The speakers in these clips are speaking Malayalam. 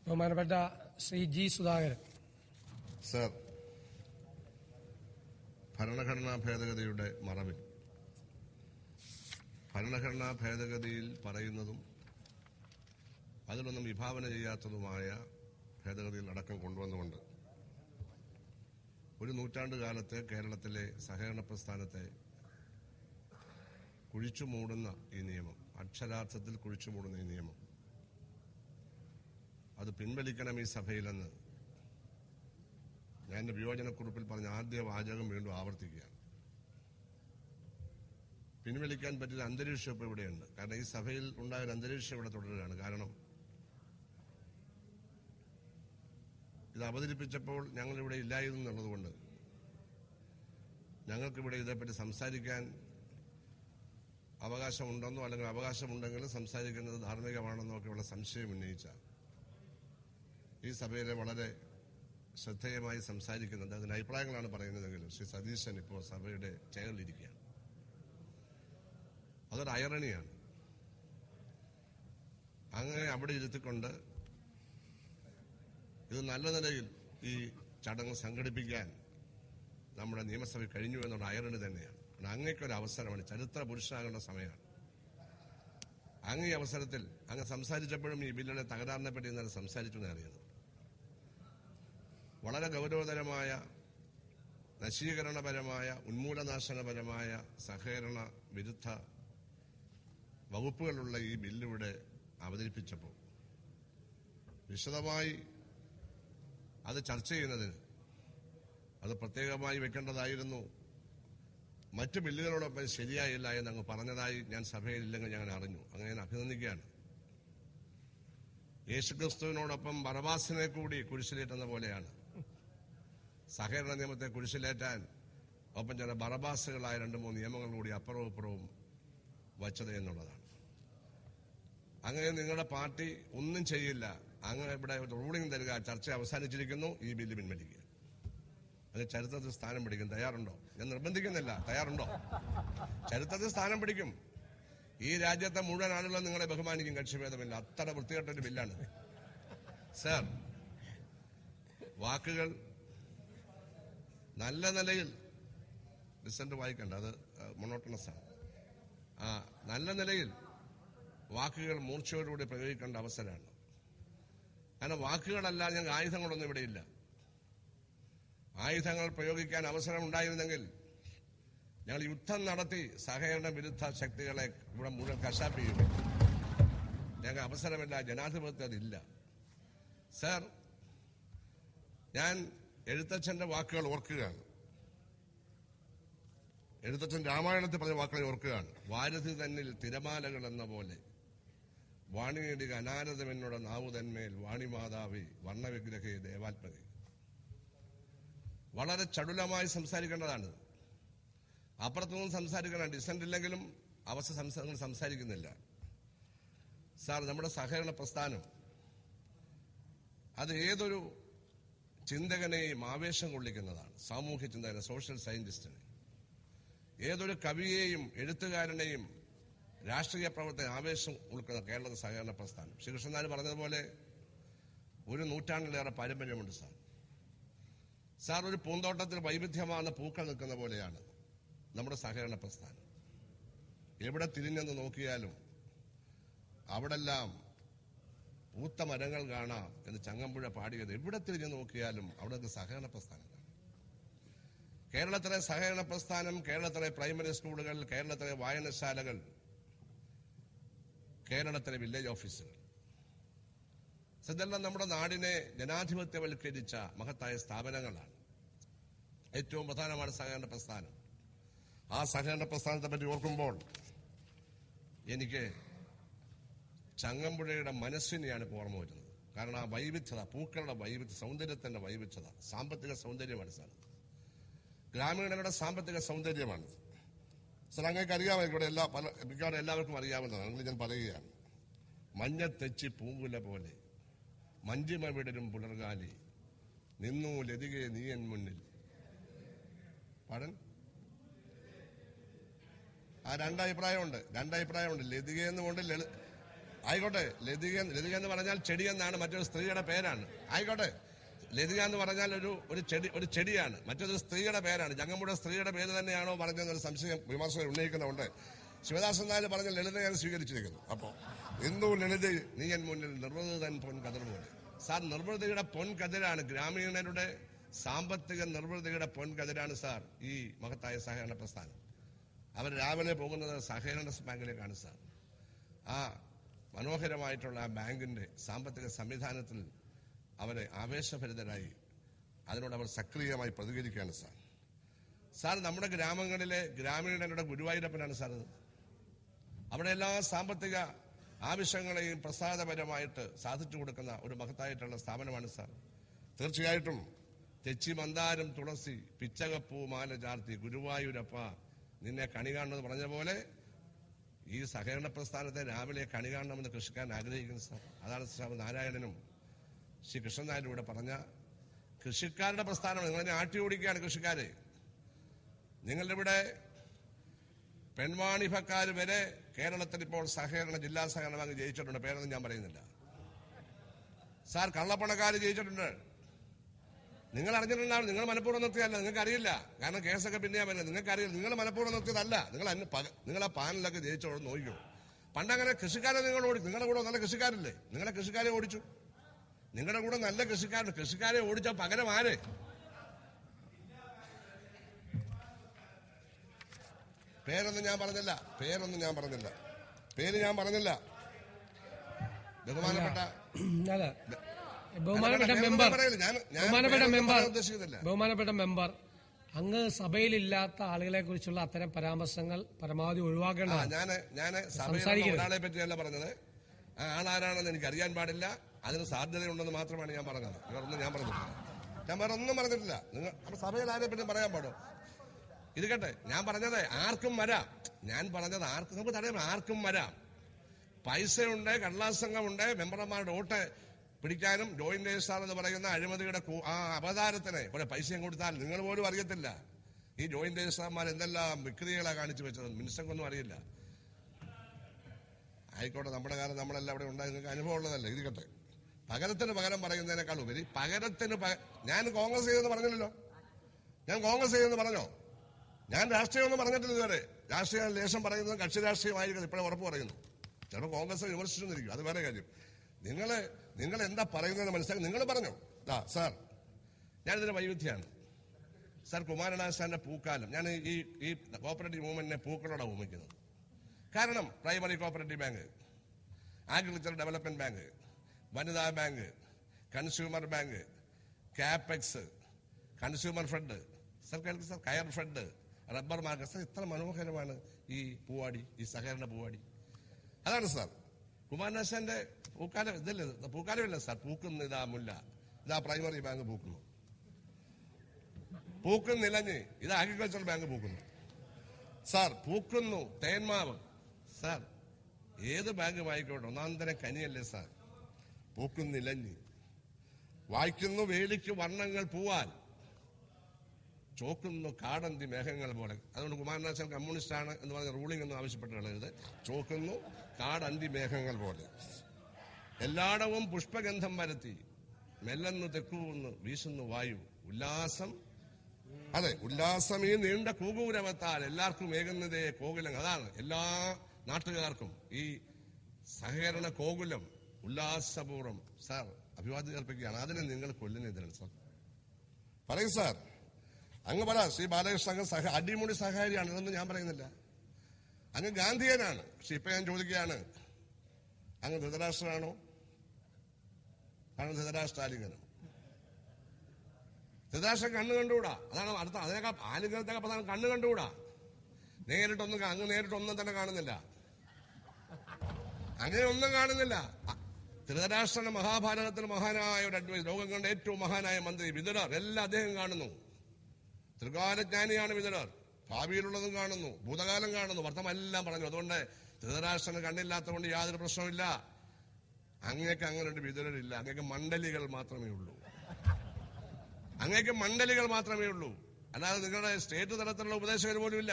ബഹുമാനപ്പെട്ട ശ്രീ ജി സുധാകരൻ. സർ, ഭരണഘടനാ ഭേദഗതിയുടെ മറവിൽ ഭരണഘടനാ ഭേദഗതിയിൽ പറയുന്നതും അതിലൊന്നും വിഭാവന ചെയ്യാത്തതുമായ ഭേദഗതിയിൽ അടക്കം കൊണ്ടുവന്നുകൊണ്ട് ഒരു നൂറ്റാണ്ട് കാലത്തെ കേരളത്തിലെ സഹകരണ പ്രസ്ഥാനത്തെ കുഴിച്ചുമൂടുന്ന ഈ നിയമം, അക്ഷരാർത്ഥത്തിൽ കുഴിച്ചുമൂടുന്ന ഈ നിയമം, അത് പിൻവലിക്കണം ഈ സഭയിലെന്ന് ഞാൻ എൻ്റെ വിയോജനക്കുറിപ്പിൽ പറഞ്ഞ ആദ്യ വാചകം വീണ്ടും ആവർത്തിക്കുകയാണ്. പിൻവലിക്കാൻ പറ്റിയ അന്തരീക്ഷം ഇപ്പോൾ ഇവിടെയുണ്ട്. കാരണം ഈ സഭയിൽ ഉണ്ടായ ഒരു അന്തരീക്ഷം ഇവിടെ തുടരുകയാണ്. കാരണം ഇത് അവതരിപ്പിച്ചപ്പോൾ ഞങ്ങളിവിടെ ഇല്ലായിരുന്നു എന്നുള്ളതുകൊണ്ട് ഞങ്ങൾക്കിവിടെ ഇതേപ്പറ്റി സംസാരിക്കാൻ അവകാശമുണ്ടെന്നോ അല്ലെങ്കിൽ അവകാശമുണ്ടെങ്കിലും സംസാരിക്കുന്നത് ധാർമ്മികമാണെന്നോ ഒക്കെയുള്ള സംശയം ഉന്നയിച്ച ഈ സഭയിലെ വളരെ ശ്രദ്ധേയമായി സംസാരിക്കുന്നുണ്ട്. അതിന് അഭിപ്രായങ്ങളാണ് പറയുന്നതെങ്കിലും ശ്രീ സതീശൻ ഇപ്പോൾ സഭയുടെ ചെയറിലിരിക്കുകയാണ്. അതൊരു അയറണിയാണ്. അങ്ങനെ അവിടെ ഇരുത്തിക്കൊണ്ട് ഇത് നല്ല നിലയിൽ ഈ ചടങ്ങ് സംഘടിപ്പിക്കാൻ നമ്മുടെ നിയമസഭ കഴിഞ്ഞു എന്നുള്ള അയറണി തന്നെയാണ്. അങ്ങേക്കൊരു അവസരമാണ്, ചരിത്ര പുരുഷനാകേണ്ട സമയമാണ്. അങ്ങ് ഈ അവസരത്തിൽ അങ്ങ് സംസാരിച്ചപ്പോഴും ഈ ബില്ലിലെ തകരാറിനെ പറ്റി ഇന്നലെ സംസാരിച്ചു എന്ന് അറിയുന്നത്. വളരെ ഗൗരവതരമായ നശീകരണപരമായ ഉന്മൂലനാശനപരമായ സഹകരണ വിരുദ്ധ വകുപ്പുകളുള്ള ഈ ബില്ലിവിടെ അവതരിപ്പിച്ചപ്പോൾ വിശദമായി അത് ചർച്ച ചെയ്യുന്നതിന് അത് പ്രത്യേകമായി വെക്കേണ്ടതായിരുന്നു. മറ്റു ബില്ലുകളോടൊപ്പം ശരിയായില്ല എന്നങ്ങ് പറഞ്ഞതായി ഞാൻ സഭയിലില്ലെങ്കിൽ ഞാൻ അറിഞ്ഞു. അങ്ങനെ ഞാൻ അഭിനന്ദിക്കുകയാണ്. യേശുക്രിസ്തുവിനോടൊപ്പം ബറബാസിനെ കൂടി കുരിശിലേറ്റുന്ന പോലെയാണ് സഹകരണ നിയമത്തെ കുരിശിലേറ്റാൻ ഒപ്പം ചില ബറബാസുകളായ 2-3 നിയമങ്ങൾ കൂടി അപ്പുറവും ഇപ്പുറവും വച്ചത് എന്നുള്ളതാണ്. അങ്ങനെ നിങ്ങളുടെ പാർട്ടി ഒന്നും ചെയ്യില്ല. അങ്ങനെ ഇവിടെ റൂളിംഗ് തരിക, ചർച്ച അവസാനിച്ചിരിക്കുന്നു, ഈ ബില്ല് പിൻവലിക്കുക, അത് ചരിത്രത്തിൽ സ്ഥാനം പിടിക്കും. തയ്യാറുണ്ടോ? ഞാൻ നിർബന്ധിക്കുന്നില്ല, തയ്യാറുണ്ടോ? ചരിത്രത്തിൽ സ്ഥാനം പിടിക്കും. ഈ രാജ്യത്തെ മുഴുവൻ ആളുകളും നിങ്ങളെ ബഹുമാനിക്കും, കക്ഷിഭേദമില്ല. അത്ര വൃത്തികെട്ടൊരു ബില്ലാണ് സർ. വാക്കുകൾ നല്ല നിലയിൽ ഡിസന്റ് വായിക്കണ്ട, അത് മൊണോട്ടണസ് ആണ്. നല്ല നിലയിൽ വാക്കുകൾ മൂർച്ചയോടുകൂടി പ്രയോഗിക്കേണ്ട അവസരമാണ്. കാരണം വാക്കുകളല്ല, ഞങ്ങൾക്ക് ആയുധങ്ങളൊന്നും ഇവിടെയില്ല. ആയുധങ്ങൾ പ്രയോഗിക്കാൻ അവസരം ഉണ്ടായിരുന്നെങ്കിൽ ഞങ്ങൾ യുദ്ധം നടത്തി സഹകരണ വിരുദ്ധ ശക്തികളെ ഇവിടെ മുഴുവൻ കശാപ്പ് ചെയ്യും. ഞങ്ങൾക്ക് അവസരമില്ല, ജനാധിപത്യം അതില്ല. സർ, ഞാൻ എഴുത്തച്ഛന്റെ വാക്കുകൾ ഓർക്കുകയാണ്. എഴുത്തച്ഛൻ രാമായണത്തിൽ പറഞ്ഞ വാക്കുകൾ ഓർക്കുകയാണ്. വാരധി തന്നിൽ തിരമാലകൾ എന്ന പോലെ വാണിയിടുക അനാരതമെന്നോട് നാവു തന്മേൽ വാണിമാതാവി വർണ്ണവിഗ്രഹേ ദേവാത്മകേ. വളരെ ചടുലമായി സംസാരിക്കേണ്ടതാണ്. അപ്പുറത്തൊന്നും സംസാരിക്കണം, ഡിസന്റ് ഇല്ലെങ്കിലും അവസ്ഥ സംസാരിക്കുന്നില്ല. സാർ, നമ്മുടെ സഹകരണ പ്രസ്ഥാനം അത് ഏതൊരു ചിന്തകനെയും ആവേശം കൊള്ളിക്കുന്നതാണ്. സാമൂഹ്യ ചിന്തകനെ, സോഷ്യൽ സയന്റിസ്റ്റിനെ, ഏതൊരു കവിയെയും എഴുത്തുകാരനെയും രാഷ്ട്രീയ പ്രവർത്തന ആവേശം ഉൾക്കുന്ന കേരള സഹകരണ പ്രസ്ഥാനം. ശ്രീകൃഷ്ണനാർ പറഞ്ഞതുപോലെ ഒരു നൂറ്റാണ്ടിലേറെ പാരമ്പര്യമുണ്ട് സാർ. സാർ, ഒരു പൂന്തോട്ടത്തിൽ വൈവിധ്യമാർന്ന പൂക്കൾ നിൽക്കുന്ന പോലെയാണ് നമ്മുടെ സഹകരണ പ്രസ്ഥാനം. എവിടെ തിരിഞ്ഞെന്ന് നോക്കിയാലും അവിടെല്ലാം പൂത്ത മരങ്ങൾ കാണാം എന്ന് ചങ്ങമ്പുഴ പാടിയത്. എവിടെ തിരിഞ്ഞു നോക്കിയാലും അവിടെ സഹകരണ പ്രസ്ഥാനം കാണാം. കേരളത്തിലെ സഹകരണ പ്രസ്ഥാനം, കേരളത്തിലെ പ്രൈമറി സ്കൂളുകൾ, കേരളത്തിലെ വായനശാലകൾ, കേരളത്തിലെ വില്ലേജ് ഓഫീസുകൾ, ഇതെല്ലാം നമ്മുടെ നാടിനെ ജനാധിപത്യവൽക്കരിച്ച മഹത്തായ സ്ഥാപനങ്ങളാണ്. ഏറ്റവും പ്രധാനമാണ് സഹകരണ പ്രസ്ഥാനം. ആ സഹകരണ പ്രസ്ഥാനത്തെ പറ്റി ഓർക്കുമ്പോൾ എനിക്ക് ചങ്ങമ്പുഴയുടെ മനസ്സിനെയാണ് ഇപ്പോൾ ഓർമ്മ വരുന്നത്. കാരണം ആ വൈവിധ്യത, പൂക്കളുടെ വൈവിധ്യ, സൗന്ദര്യത്തിന്റെ വൈവിധ്യത, സാമ്പത്തിക സൗന്ദര്യമാണ് സാർ. ഗ്രാമീണരുടെ സാമ്പത്തിക സൗന്ദര്യമാണ് സാർ. അങ്ങേക്ക് അറിയാമായിരിക്കും, ഇവിടെ മിക്കവാറും എല്ലാവർക്കും അറിയാവുന്നതാണ്. ഞാൻ പറയുകയാണ്. മഞ്ഞത്തെച്ചി പൂങ്കുല പോലെ മഞ്ചിമ വിടരും പുലർകാലി നിന്നു ലതികെ നീയൻ മുന്നിൽ. പാടൻ രണ്ടഭിപ്രായമുണ്ട്. ലതികയെന്നുകൊണ്ട് ആയിക്കോട്ടെ. ലതിക എന്ന് പറഞ്ഞാൽ ചെടി എന്നാണ്, മറ്റൊരു സ്ത്രീയുടെ പേരാണ്. ആയിക്കോട്ടെ, ലതിക എന്ന് പറഞ്ഞാൽ ഒരു ചെടിയാണ്, മറ്റൊരു സ്ത്രീയുടെ പേരാണ്. ജംഗമുടെ സ്ത്രീയുടെ പേര് തന്നെയാണോ പറഞ്ഞതെന്നൊരു സംശയം വിമർശകർ ഉന്നയിക്കുന്നുണ്ട്. ശിവദാസൻ നായർ പറഞ്ഞ ലളിതയാണ് സ്വീകരിച്ചിരിക്കുന്നു. അപ്പോ എന്തോ ലളിത നീ എൻ മുന്നിൽ നിർവൃതൻ പൊൻകതിർ പോലെ. സാർ, നിർവൃതിയുടെ പൊൻകതിരാണ്, ഗ്രാമീണരുടെ സാമ്പത്തിക നിർവൃതിയുടെ പൊൻകതിരാണ് സാർ ഈ മഹത്തായ സഹകരണ പ്രസ്ഥാനം. അവർ രാവിലെ പോകുന്നത് സഹകരണ ബാങ്കിലേക്കാണ് സാർ. ആ മനോഹരമായിട്ടുള്ള ആ ബാങ്കിന്റെ സാമ്പത്തിക സംവിധാനത്തിൽ അവരെ ആവേശഭരിതരായി അതിനോട് അവർ സക്രിയമായി പ്രതികരിക്കുകയാണ് സാർ. സാർ, നമ്മുടെ ഗ്രാമങ്ങളിലെ ഗ്രാമീണരുടെ ഗുരുവായൂരപ്പനാണ് സാർ. അവിടെ എല്ലാ സാമ്പത്തിക ആവശ്യങ്ങളെയും പ്രസാദപരമായിട്ട് സാധിച്ചു കൊടുക്കുന്ന ഒരു മഹത്തായിട്ടുള്ള സ്ഥാപനമാണ് സാർ. തീർച്ചയായിട്ടും തെച്ചി മന്ദാരം തുളസി പിച്ചകപ്പൂ മാല ചാർത്തി ഗുരുവായൂരപ്പ നിന്നെ കണി കാണണമെന്ന് പറഞ്ഞ പോലെ ഈ സഹകരണ പ്രസ്ഥാനത്തെ രാവിലെ കണി കാണണമെന്ന് കൃഷിക്കാരൻ ആഗ്രഹിക്കുന്നു സാർ. അതാണ് സാർ നാരായണനും ശ്രീ കൃഷ്ണനായരും ഇവിടെ പറഞ്ഞ കൃഷിക്കാരുടെ പ്രസ്ഥാനം. നിങ്ങളെ ആട്ടി ഓടിക്കുകയാണ് കൃഷിക്കാരെ. നിങ്ങളുടെ ഇവിടെ പെൺവാണിഭക്കാർ വരെ കേരളത്തിൽ ഇപ്പോൾ ജില്ലാ സഹകരണ ബാങ്ക് ജയിച്ചിട്ടുണ്ട്. പേരൊന്നും ഞാൻ പറയുന്നില്ല സാർ. കള്ളപ്പണക്കാർ ജയിച്ചിട്ടുണ്ട്. നിങ്ങൾ അറിഞ്ഞിട്ടുണ്ടാവും. നിങ്ങൾ മനഃപൂർവ്വം നിർത്തിയല്ല, നിങ്ങൾക്ക് അറിയില്ല. കാരണം കേസൊക്കെ പിന്നെയാ വരുന്നത്. നിങ്ങൾക്ക് അറിയില്ല, നിങ്ങൾ മനഃപൂർവ്വം നിർത്തിയതല്ല. നിങ്ങൾ ആ പാനലൊക്കെ ജയിച്ചോട് നോക്കിയോ. പണ്ടങ്ങനെ കൃഷിക്കാരെ നിങ്ങൾ ഓടിച്ചു. നിങ്ങളുടെ കൂടെ നല്ല കൃഷിക്കാരില്ലേ, നിങ്ങളെ കൃഷിക്കാരെ ഓടിച്ചു. നിങ്ങളുടെ കൂടെ നല്ല കൃഷിക്കാരെ ഓടിച്ച പകരം ആര്? പേര് ഞാൻ പറഞ്ഞില്ല. ബഹുമാനപ്പെട്ട മെമ്പർ, അങ്ങ് സഭയിലില്ലാത്ത ആളുകളെ കുറിച്ചുള്ള അത്തരം പരാമർശങ്ങൾ പരമാവധി ഒഴിവാക്കേണ്ടതാണ്. ഞാൻ സഭയിൽ ഒരാളെ പറ്റിയല്ല പറഞ്ഞത്. ആ ആളാരാണെന്ന് എനിക്ക് അറിയാൻ പാടില്ല. അതിന് സാധ്യതയുണ്ടെന്ന് മാത്രമാണ് ഞാൻ പറഞ്ഞത്. വേറൊന്നും ഞാൻ പറഞ്ഞിട്ടില്ല. ഞാൻ വേറെ ഒന്നും പറഞ്ഞിട്ടില്ല. നിങ്ങൾ സഭയിൽ ആരെ പറ്റി പറയാൻ പാടോ? ഇരിക്കട്ടെ, ഞാൻ പറഞ്ഞത് ആർക്കും വരാം. നമുക്ക് തടയാം. ആർക്കും വരാം. പൈസയുണ്ട്, കടലാസംഘമുണ്ട്, മെമ്പർമാരുടെ വോട്ട് പിടിക്കാനും ജോയിന്റ് രജിസ്ട്രാർ എന്ന് പറയുന്ന അഴിമതിയുടെ ആ അവതാരത്തിന് കുറെ പൈസയും കൊടുത്താൽ നിങ്ങൾ പോലും അറിയത്തില്ല. ഈ ജോയിന്റ് രജിസ്ട്രാർമാർ എന്തെല്ലാം വിക്രികളാണ് കാണിച്ചു വെച്ചത് മിനിസ്റ്റർക്കൊന്നും അറിയില്ല. ആയിക്കോട്ടെ, നമ്മുടെ കാലം നമ്മളെല്ലാം അവിടെ ഉണ്ടായി, നിങ്ങൾക്ക് അനുഭവം ഉള്ളതല്ലേ. ഇരിക്കട്ടെ, പകരത്തിന് പകരം പറയുന്നതിനേക്കാൾ ഉപരി ഞാൻ കോൺഗ്രസ് ചെയ്തെന്ന് പറഞ്ഞില്ലല്ലോ. ഞാൻ കോൺഗ്രസ് ചെയ്തെന്ന് പറഞ്ഞോ? ഞാൻ രാഷ്ട്രീയമൊന്നും പറഞ്ഞിട്ടില്ല ഇതുവരെ. രാഷ്ട്രീയ ലേശം പറയുന്നത് കക്ഷി രാഷ്ട്രീയമായിരിക്കും. ഇപ്പോഴും ഉറപ്പ് പറയുന്നു. ചിലപ്പോൾ കോൺഗ്രസ് വിമർശിച്ചെന്നിരിക്കും, അത് വേറെ കാര്യം. നിങ്ങൾ എന്താ പറയുന്നതെന്ന് മനസ്സിലാക്കി നിങ്ങൾ പറഞ്ഞോ. Sir, ഞാനിതിന്റെ വൈവിധ്യമാണ് sir. കുമാരനാശാന്റെ പൂക്കാലം, ഞാൻ ഈ കോപ്പറേറ്റീവ് മൂവ്മെന്റിനെ പൂക്കളോടെ ഉപമിക്കുന്നത്. കാരണം primary cooperative bank, agriculture development bank, വനിതാ bank, consumer bank, Capex, consumer fed, coir fed, rubber market. ഇത്ര മനോഹരമാണ് ഈ പൂവാടി, ഈ സഹകരണ പൂവാടി. അതാണ് സാർ കുമാരനാശാന്റെ പൂക്കാലം. ഇതല്ലേ പൂക്കാലമില്ല സാർ, പൂക്കുന്നു. ഇതാ മുല്ല, ഇതാ പ്രൈമറി ബാങ്ക് പൂക്കുന്നു. പൂക്കുന്നിലഞ്ഞ് ഇതാ അഗ്രികൾച്ചർ ബാങ്ക് പൂക്കുന്നു സാർ. പൂക്കുന്നു തേന്മാവ് സാർ. ഏത് ബാങ്ക് വായിക്കോട്ടെ, ഒന്നാന്തരം കനിയല്ലേ സാർ. പൂക്കുന്നിലഞ്ഞ് വായിക്കുന്നു വേലിക്ക് വർണ്ണങ്ങൾ പൂവാൽ, ചോക്കുന്നു കാടന്തി മേഘങ്ങൾ പോലെ. അതുകൊണ്ട് കുമാരനാശാൻ കമ്മ്യൂണിസ്റ്റ് ആണ് എന്ന് പറഞ്ഞ റൂളിംഗ് ഒന്നും ആവശ്യപ്പെട്ട് കളയരുത്. ചോക്കുന്നു കാടന്തി മേഘങ്ങൾ പോലെ എല്ലായിടവും പുഷ്പഗന്ധം പരത്തി മെല്ലെന്ന് തെക്കുന്ന് വീശുന്നു വായു. ഉല്ലാസം, അതെ, ഉല്ലാസം ഈ നീണ്ട കൂകൂരവത്താൽ എല്ലാവർക്കും ഏകുന്നതേ കോകുലം. അതാണ് എല്ലാ നാട്ടുകാർക്കും ഈ സഹകരണ കോകുലം ഉല്ലാസപൂർവ്വം സാർ അഭിവാദ്യം കൽപ്പിക്കുകയാണ്. അതിനെ നിങ്ങൾ കൊല്ലുന്നതിനാണ് സാർ. പറയൂ സാർ, അങ്ങ് പറ. ശ്രീ ബാലകൃഷ്ണൻ അങ്ങ് അടിമുടി സഹകാരിയാണ്, ഇതൊന്നും ഞാൻ പറയുന്നില്ല. അങ്ങ് ഗാന്ധിയനാണ്. പക്ഷെ ഇപ്പൊ ഞാൻ ചോദിക്കുകയാണ്, അങ്ങ് ധൃതരാഷ്ട്രനാണോ? കാരണം ധൃതരാഷ്ട്രാലിംഗനം. ധൃതരാഷ്ട്രം കണ്ണ് കണ്ടുകൂടാ. അതാണ് അടുത്ത. അതിനേക്കാൾ ആലിംഗനത്തൊക്കെ പ്രധാനം കണ്ണ് കണ്ടുകൂടാ. അങ്ങ് നേരിട്ടൊന്നും തന്നെ കാണുന്നില്ല. അങ്ങനെ ഒന്നും കാണുന്നില്ല. ധൃതരാഷ്ട്രന്റെ മഹാഭാരതത്തിൽ മഹാനായ ഒരു അഡ്വൈസ്, ലോകം കണ്ട ഏറ്റവും മഹാനായ മന്ത്രി വിതുരർ, എല്ലാം അദ്ദേഹം കാണുന്നു. ത്രികാലജ്ഞാനിയാണ് വിതുരർ. ഭാവിയിലുള്ളതും കാണുന്നു, ഭൂതകാലം കാണുന്നു, വർത്തമാനെല്ലാം പറഞ്ഞു. അതുകൊണ്ട് ധൃതരാഷ്ട്രന് കണ്ണില്ലാത്തതുകൊണ്ട് യാതൊരു പ്രശ്നമില്ല. അങ്ങേക്ക് അങ്ങനെ ഒരു വിതുരരില്ല. അങ്ങേക്ക് മണ്ഡലികൾ മാത്രമേ ഉള്ളൂ. അല്ലാതെ നിങ്ങളുടെ സ്റ്റേറ്റ് തലത്തിലുള്ള ഉപദേശകർ പോലും ഇല്ല.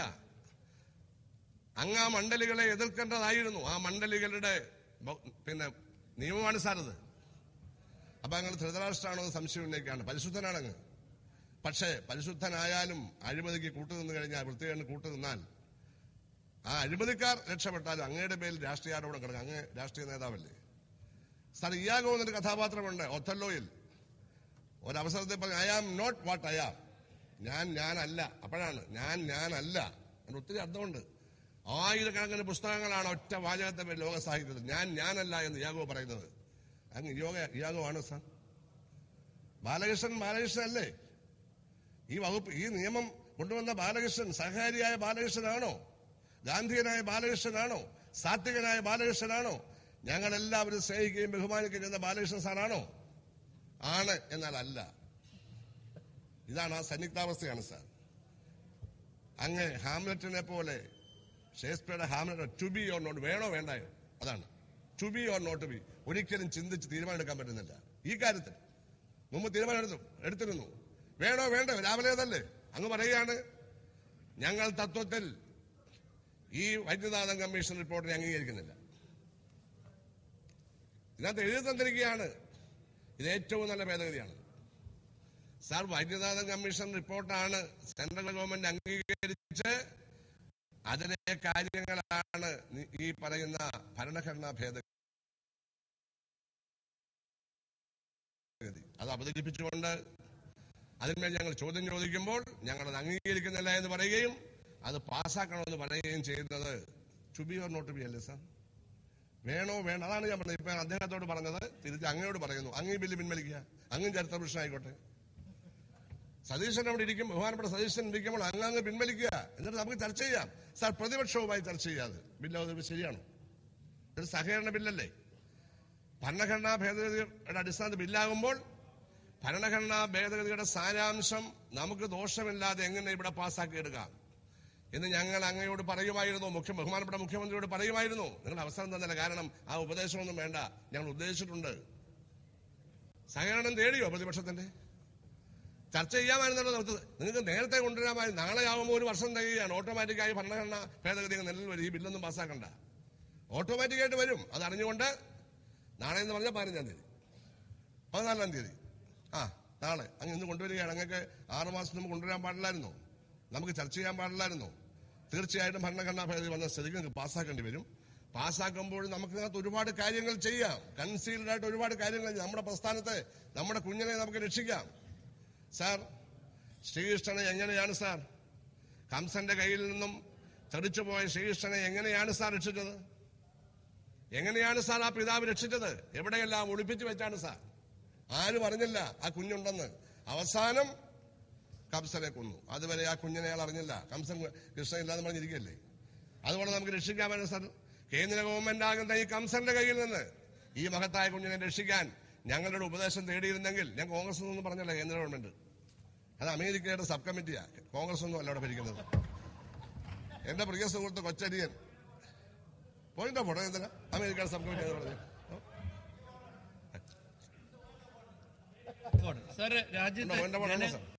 അങ്ങ് ആ മണ്ഡലികളെ എതിർക്കേണ്ടതായിരുന്നു. ആ മണ്ഡലികളുടെ പിന്നെ നിയമമാണ് സാർ ഇത്. അപ്പൊ അങ്ങനെ ധൃതരാഷ്ട്രമാണോ സംശയം ഉന്നയിക്കുകയാണ്. പരിശുദ്ധനാണങ്ങ്. പക്ഷേ പരിശുദ്ധനായാലും അഴിമതിക്ക് കൂട്ടുനിന്ന് കഴിഞ്ഞാൽ, വൃത്തികേടിന് കൂട്ടുനിന്നാൽ ആ അഴിമതിക്കാർ രക്ഷപ്പെട്ടാലും അങ്ങയുടെ പേരിൽ രാഷ്ട്രീയ ആരോപണം കിടക്കും. അങ്ങ് രാഷ്ട്രീയ നേതാവല്ലേ സാർ. ഇയാഗോ എന്നൊരു കഥാപാത്രമുണ്ട് ഒഥല്ലോയിൽ. ഒരവസരത്തിൽ പറഞ്ഞു, I am not what I am. ഞാനല്ല. അപ്പോഴാണ് ഞാനല്ല. അതിന് ഒത്തിരി അർത്ഥമുണ്ട്. ആയിരക്കണക്കിന് പുസ്തകങ്ങളാണ് ഒറ്റ വാചകത്തെ പേര് ലോക സാഹിത്യത്തിൽ ഞാനല്ല എന്ന് ഇയാഗോ പറയുന്നത്. അങ്ങ് ഇയാഗോ ആണ് സാർ. ബാലകൃഷ്ണൻ അല്ലേ ഈ വകുപ്പ്, ഈ നിയമം കൊണ്ടുവന്ന ബാലകൃഷ്ണൻ? സഹകാരിയായ ബാലകൃഷ്ണനാണോ? ഗാന്ധിയനായ ബാലകൃഷ്ണനാണോ? സാത്വികനായ ബാലകൃഷ്ണനാണോ? ഞങ്ങളെല്ലാവരും സ്നേഹിക്കുകയും ബഹുമാനിക്കുകയും ചെയ്യുന്ന ബാലകൃഷ്ണൻ സാറാണോ? ആണ്. എന്നാൽ അല്ല. ഇതാണ് ആ സംയുക്താവസ്ഥയാണ് സാർ. അങ്ങ് ഹാംലെറ്റിനെ പോലെ, ഷേക്സ്പിയറുടെ Hamlet, to be or not, വേണോ വേണ്ടായോ, അതാണ് to be or not to be. ഒരിക്കലും ചിന്തിച്ച് തീരുമാനമെടുക്കാൻ പറ്റുന്നില്ല ഈ കാര്യത്തിൽ. മുമ്പ് തീരുമാനം എടുത്തിരുന്നു, വേണോ വേണ്ടോ, രാവിലെ തന്നെ അങ്ങ് പറയുകയാണ് ഞങ്ങൾ തത്വത്തിൽ ഈ വൈദ്യുതനാഥൻ കമ്മീഷൻ റിപ്പോർട്ടിനെ അംഗീകരിക്കുന്നില്ല. ഇതിനകത്ത് എഴുതി തന്നിരിക്കുകയാണ് ഇത് ഏറ്റവും നല്ല ഭേദഗതിയാണ്. സാർ, വൈദ്യുതനാഥൻ കമ്മീഷൻ റിപ്പോർട്ടാണ് സെൻട്രൽ ഗവൺമെന്റ് അംഗീകരിച്ച് അതിലെ കാര്യങ്ങളാണ് ഈ പറയുന്ന ഭരണഘടനാ ഭേദഗതി. അത് അവതരിപ്പിച്ചുകൊണ്ട് അതിന്മേൽ ഞങ്ങൾ ചോദ്യം ചോദിക്കുമ്പോൾ ഞങ്ങൾ അത് അംഗീകരിക്കുന്നില്ല എന്ന് പറയുകയും അത് പാസ്സാക്കണമെന്ന് പറയുകയും ചെയ്യുന്നത് to be or not to be അല്ലേ സാർ? വേണോ വേണ്ട, അതാണ് ഞാൻ പറഞ്ഞത്. ഇപ്പൊ അദ്ദേഹത്തോട് പറഞ്ഞത് തിരിച്ച് അങ്ങയോട് പറയുന്നു, അങ്ങ് ഈ ബില്ല് പിൻവലിക്കുക. അങ്ങും ചരിത്ര പുരുഷനായിക്കോട്ടെ. സതീശൻ അവിടെ ഇരിക്കും, ബഹുമാനപ്പെട്ട സതീശൻ ഇരിക്കുമ്പോൾ അങ്ങ് പിൻവലിക്കുക. എന്നിട്ട് നമുക്ക് ചർച്ച ചെയ്യാം സാർ. പ്രതിപക്ഷവുമായി ചർച്ച ചെയ്യാതെ ബില്ല് അവതരിപ്പിച്ച് ശരിയാണോ? ഒരു സഹകരണ ബില്ലല്ലേ? ഭരണഘടനാ ഭേദഗതിയുടെ അടിസ്ഥാനത്തിൽ ബില്ലാകുമ്പോൾ ഭരണഘടനാ ഭേദഗതിയുടെ സാരാംശം നമുക്ക് ദോഷമില്ലാതെ എങ്ങനെ ഇവിടെ പാസ്സാക്കിയെടുക്കാം എന്ന് ഞങ്ങൾ അങ്ങയോട് പറയുമായിരുന്നു. ബഹുമാനപ്പെട്ട മുഖ്യമന്ത്രിയോട് പറയുമായിരുന്നു. നിങ്ങൾ അവസരം തന്നില്ല. കാരണം ആ ഉപദേശമൊന്നും വേണ്ട, ഞങ്ങൾ ഉദ്ദേശിച്ചിട്ടുണ്ട്. സഹകരണം തേടിയോ പ്രതിപക്ഷത്തിന്റെ? ചർച്ച ചെയ്യാമായിരുന്നല്ലോ. നിങ്ങൾക്ക് നേരത്തെ കൊണ്ടുവരാമായിരുന്നു. നാളെ ആകുമ്പോൾ 1 വർഷം തികയാണ്. ഓട്ടോമാറ്റിക്കായി ഭരണഘടനാ ഭേദഗതി നിലവിൽ വരും. ഈ ബില്ലൊന്നും പാസ്സാക്കണ്ട, ഓട്ടോമാറ്റിക്കായിട്ട് വരും. അത് അറിഞ്ഞുകൊണ്ട് നാളെ എന്ന് പറഞ്ഞാൽ 15-ാം തീയതി, 14-ാം തീയതി, നാളെ അങ്ങ് ഇന്ന് കൊണ്ടുവരികയാണ്. അങ്ങക്ക് 6 മാസം മുമ്പ് കൊണ്ടുവരാൻ പാടില്ലായിരുന്നോ? നമുക്ക് ചർച്ച ചെയ്യാൻ പാടില്ലായിരുന്നോ? തീർച്ചയായിട്ടും ഭരണഘടനാ ഭേദഗതി വന്ന സ്ഥിതിക്ക് നിങ്ങൾക്ക് പാസ്സാക്കേണ്ടി വരും. പാസ്സാക്കുമ്പോൾ നമുക്കതിനകത്ത് ഒരുപാട് കാര്യങ്ങൾ ചെയ്യാം. കൺസീൽഡായിട്ട് ഒരുപാട് കാര്യങ്ങൾ. നമ്മുടെ പ്രസ്ഥാനത്തെ, നമ്മുടെ കുഞ്ഞിനെ നമുക്ക് രക്ഷിക്കാം. സാർ, ശ്രീകൃഷ്ണനെ എങ്ങനെയാണ് സാർ കംസന്റെ കയ്യിൽ നിന്നും തെറിച്ചുപോയ ശ്രീകൃഷ്ണനെ എങ്ങനെയാണ് സാർ രക്ഷിച്ചത്? എങ്ങനെയാണ് സാർ ആ പിതാവ് രക്ഷിച്ചത്? എവിടെയെല്ലാം ഒളിപ്പിച്ചു വെച്ചാണ് സാർ. ആരും അറിഞ്ഞില്ല ആ കുഞ്ഞുണ്ടെന്ന്. അവസാനം കംസനെ കൊന്നു. അതുവരെ ആ കുഞ്ഞിനെ അയാൾ അറിഞ്ഞില്ല. കംസൻ കൃഷ്ണൻ ഇല്ലാന്ന് പറഞ്ഞിരിക്കുകയല്ലേ. അതുകൊണ്ട് നമുക്ക് രക്ഷിക്കാമെന്ന് സാർ. കേന്ദ്ര ഗവൺമെന്റ് ആകുന്ന ഈ കംസന്റെ കയ്യിൽ നിന്ന് ഈ മഹത്തായ കുഞ്ഞിനെ രക്ഷിക്കാൻ ഞങ്ങളുടെ ഉപദേശം തേടിയിരുന്നെങ്കിൽ, ഞാൻ കോൺഗ്രസ് ഒന്നും പറഞ്ഞല്ല, കേന്ദ്ര ഗവൺമെന്റ്, അത് അമേരിക്കയുടെ സബ് കമ്മിറ്റിയാ, കോൺഗ്രസ് ഒന്നും അല്ല അവിടെ ഭരിക്കുന്നത്. എന്റെ പ്രിയ സുഹൃത്ത് കൊച്ചരിയൻ പോയിട്ടോ ഫോട്ടോ എന്തിനാ അമേരിക്കയുടെ സബ് കമ്മിറ്റി എന്ന് പറഞ്ഞു. സാർ, രാജ്യത്തെ